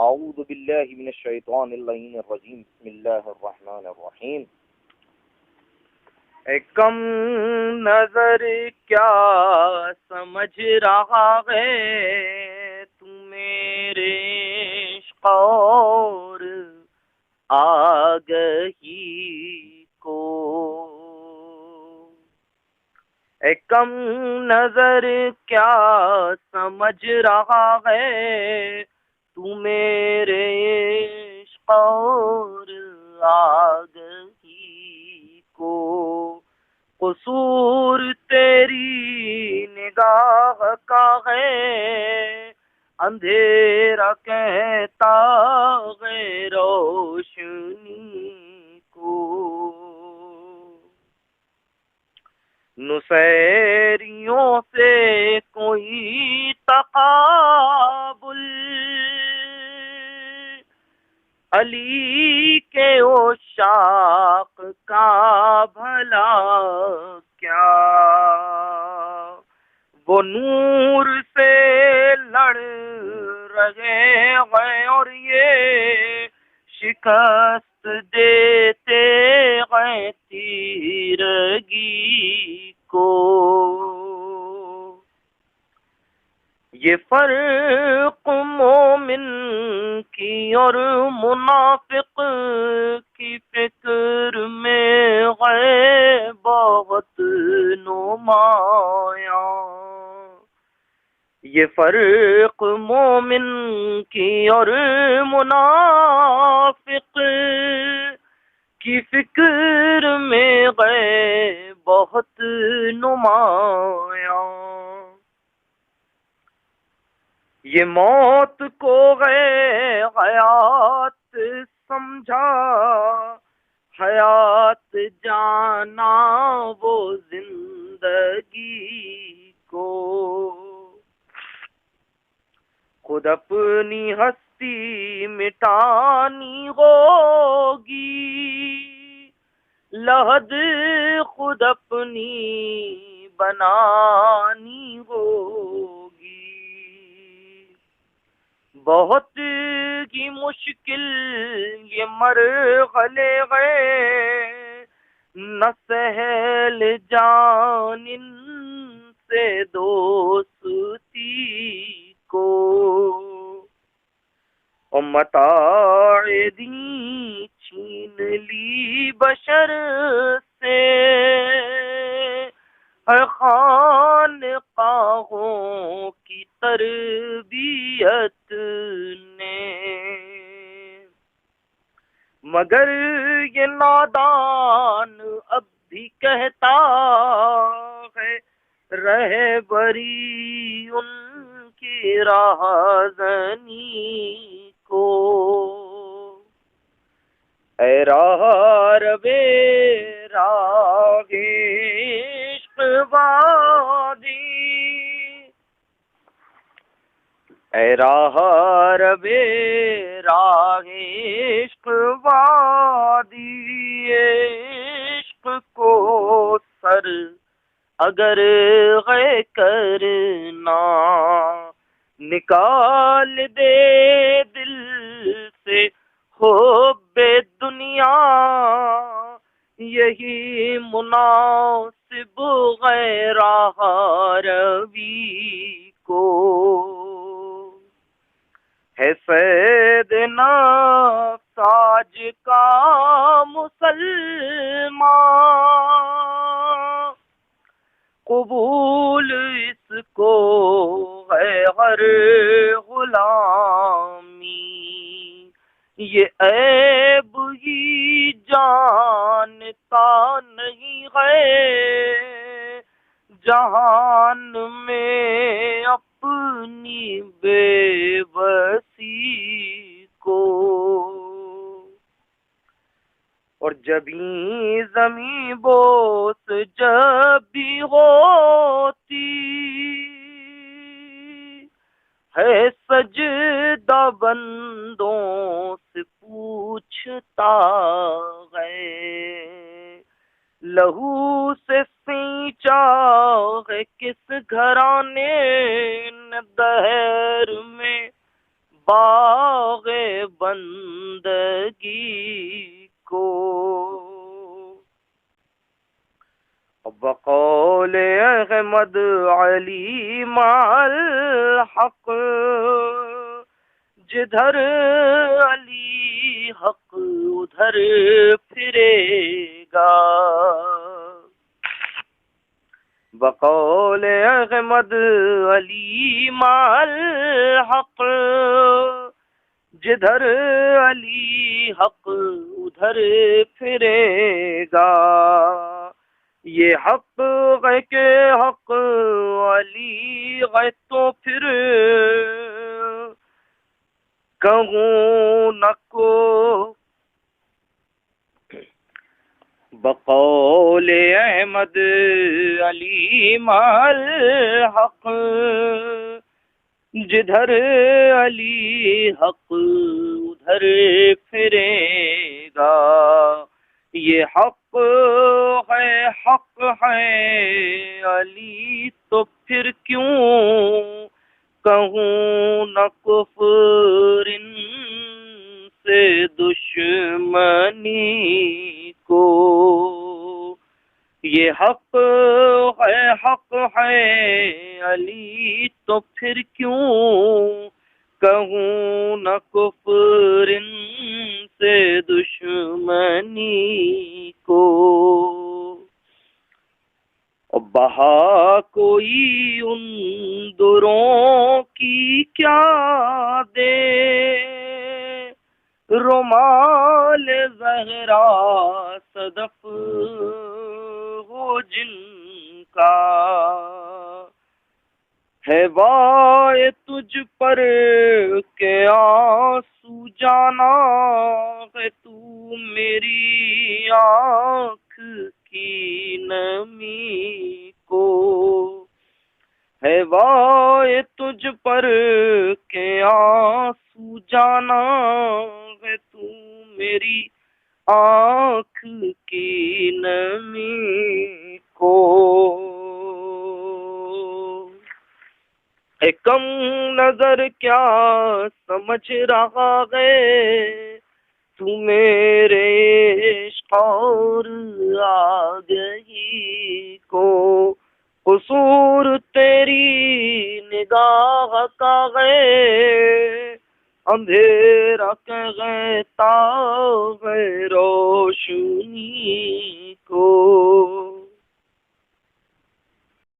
اعوذ باللہ من الشیطان اللعین الرجیم بسم اللہ الرحمن الرحیم۔ اے کم نظر کیا سمجھ رہا ہے تو میرے عشق اور آگہی کو، اے کم نظر کیا سمجھ رہا ہے تو میرے عشق اور آگہی کو، قصور تیری نگاہ کا ہے اندھیرا کہتا ہے روشنی کو، نصیریوں سے کوئی تقابل علی کے عشاق کا بھلا کیا، وہ نور سے لڑ رہے ہیں اور یہ شکست دیتے ہیں تیرگی کو، یہ فرق مومن کی اور منافق کی فکر میں ہے بہت نمایاں، یہ فرق مومن کی اور منافق کی فکر میں ہے بہت نمایاں، یہ موت کو ہے حیات سمجھا حیات جانا وہ زندگی کو، خود اپنی ہستی مٹانی ہوگی لحد خود اپنی بنانی ہوگی، بہت ہی مشکل یہ مرحلے ہیں نہ سہل جان ان سے دوستی کو، اور متاع دین چھین لی بشر سے ہر خانقاہوں کی تربیت نے، مگر یہ نادان اب بھی کہتا ہے رہبری ان کی راہزنی کو، اے راہ روے راہ عشق وادی، اے راہ روے راہ عشق وادی، عشق کو سر اگر ہے کرنا نکال دے دل سے حب دنیا، یہی مناسب ہے راہ روی کو، ہے سید نفس آج کا مسلمان، قبول اس کو ہے ہر غلامی، یہ عیب ہی جانتا نہیں ہے جہان میں اپنی بے بسی کو، اور جبیں زمیں بوس جب بھی ہوتی ہے سجدہ بندوں سے پوچھتا ہے، لہو سے سینچا ہے کس گھرانے نے دہر میں باغ بندگی کو. بقول احمد علی مع الحق، جدھر علی حق ادھر پھرے گا. بقول احمد علی مع الحق، جدھر علی حق ادھر پھرے گا. یہ حق ہے کہ حق علی ہے تو پھر کہوں نہ کو. بقول احمد علی مع الحق، جدھر علی حق ادھر پھرے گا. یہ حق ہے علی تو پھر کیوں کہوں نہ کفر ان سے دشمنی کو. یہ حق ہے علی تو پھر کیوں کہوں نہ کفر ان سے دشمنی کو. بہا کوئی ان دروں کی کیا دے، رومال زہرا صدف ہو جن کا. ہے وائے تجھ پر کہ آنسو جانا ہے تو میری آنکھ کی نمی کو. ہے وائے تجھ پر کہ آنسو جانا ہے تو میری آنکھ کی نمی کو. اے کم نظر کیا سمجھ رہا ہے تو میرے عشق اور آگہی کو. قصور تیری نگاہ کا ہے، اندھیرا کہتا ہے روشنی کو.